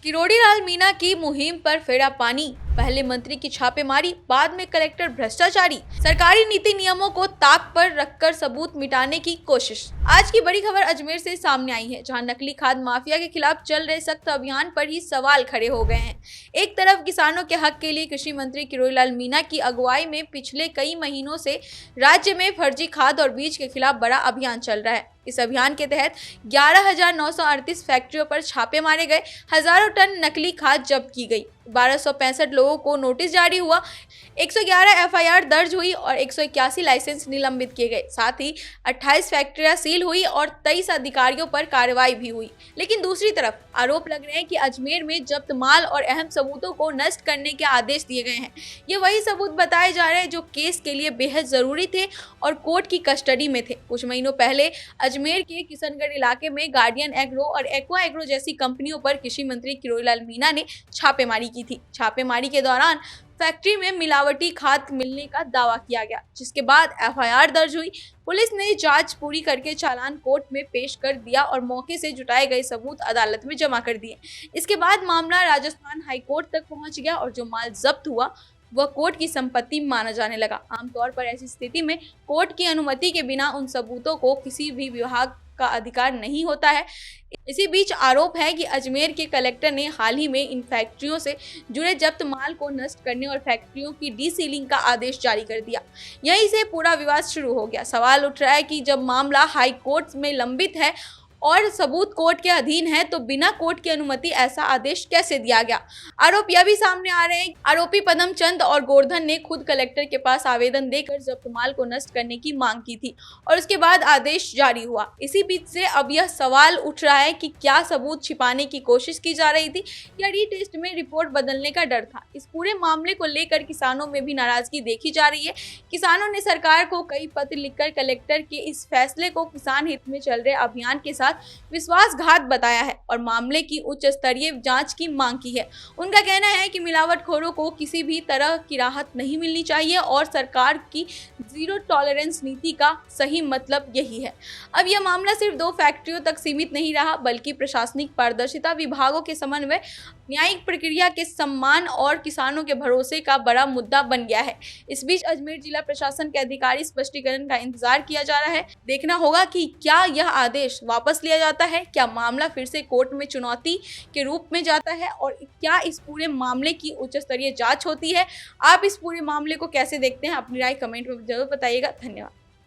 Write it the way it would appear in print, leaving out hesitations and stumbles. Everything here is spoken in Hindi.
किरोड़ी लाल मीणा की मुहिम पर फेरा पानी। पहले मंत्री की छापेमारी, बाद में कलेक्टर भ्रष्टाचारी। सरकारी नीति नियमों को ताक पर रखकर सबूत मिटाने की कोशिश। आज की बड़ी खबर अजमेर से सामने आई है, जहां नकली खाद माफिया के खिलाफ चल रहे सख्त अभियान पर ही सवाल खड़े हो गए हैं। एक तरफ किसानों के हक के लिए कृषि मंत्री किरोड़ी लाल मीणा की अगुवाई में पिछले कई महीनों से राज्य में फर्जी खाद और बीज के खिलाफ बड़ा अभियान चल रहा है। इस अभियान के तहत 11,938 फैक्ट्रियों पर छापे मारे गए, हजारों टन नकली खाद जब्त की गई, 1265 लोगों को नोटिस जारी हुआ, 111 एफआईआर दर्ज हुई और 181 लाइसेंस निलंबित किए गए। साथ ही 28 फैक्ट्रियां सील हुई और 23 अधिकारियों पर कार्रवाई भी हुई। लेकिन दूसरी तरफ आरोप लग रहे हैं कि अजमेर में जब्त माल और अहम सबूतों को नष्ट करने के आदेश दिए गए हैं। ये वही सबूत बताए जा रहे हैं जो केस के लिए बेहद जरूरी थे और कोर्ट की कस्टडी में थे। कुछ महीनों पहले अजमेर के किशनगढ़ इलाके में गार्डियन एग्रो और एक्वा एग्रो जैसी कंपनियों पर कृषि मंत्री किरोड़ी लाल मीणा ने छापेमारी की थी। छापेमारी के दौरान फैक्ट्री में मिलावटी खाद मिलने का दावा किया गया, जिसके बाद एफआईआर दर्ज हुई। पुलिस ने जांच पूरी करके चालान कोर्ट में पेश कर दिया और मौके से जुटाए गए सबूत अदालत में जमा कर दिए। इसके बाद मामला राजस्थान हाईकोर्ट तक पहुंच गया और जो माल जब्त हुआ वह कोर्ट की संपत्ति माना जाने लगा। आमतौर पर ऐसी स्थिति में कोर्ट की अनुमति के बिना उन सबूतों को किसी भी विभाग का अधिकार नहीं होता है। इसी बीच आरोप है कि अजमेर के कलेक्टर ने हाल ही में इन फैक्ट्रियों से जुड़े जब्त माल को नष्ट करने और फैक्ट्रियों की डीसीलिंग का आदेश जारी कर दिया। यहीं से पूरा विवाद शुरू हो गया। सवाल उठ रहा है कि जब मामला हाई कोर्ट में लंबित है और सबूत कोर्ट के अधीन है, तो बिना कोर्ट की अनुमति ऐसा आदेश कैसे दिया गया। आरोप यह भी सामने आ रहे हैं, आरोपी पदम चंद और गोवर्धन ने खुद कलेक्टर के पास आवेदन देकर जब्त माल को नष्ट करने की मांग की थी और उसके बाद आदेश जारी हुआ। इसी बीच से अब यह सवाल उठ रहा है कि क्या सबूत छिपाने की कोशिश की जा रही थी या रीटेस्ट में रिपोर्ट बदलने का डर था। इस पूरे मामले को लेकर किसानों में भी नाराजगी देखी जा रही है। किसानों ने सरकार को कई पत्र लिखकर कलेक्टर के इस फैसले को किसान हित में चल रहे अभियान के साथ विश्वासघात बताया है और मामले की उच्च स्तरीय जांच की मांग की है। उनका कहना है कि मिलावटखोरों को किसी भी तरह की राहत नहीं मिलनी चाहिए और सरकार की जीरो टॉलरेंस नीति का सही मतलब यही है। अब यह मामला सिर्फ 2 फैक्ट्रियों तक सीमित नहीं रहा, बल्कि प्रशासनिक पारदर्शिता, विभागों के समन्वय, न्यायिक प्रक्रिया के सम्मान और किसानों के भरोसे का बड़ा मुद्दा बन गया है। इस बीच अजमेर जिला प्रशासन के अधिकारी स्पष्टीकरण का इंतजार किया जा रहा है। देखना होगा कि क्या यह आदेश वापस लिया जाता है, क्या मामला फिर से कोर्ट में चुनौती के रूप में जाता है और क्या इस पूरे मामले की उच्च स्तरीय जांच होती है। आप इस पूरे मामले को कैसे देखते हैं, अपनी राय कमेंट में जरूर बताइएगा। धन्यवाद।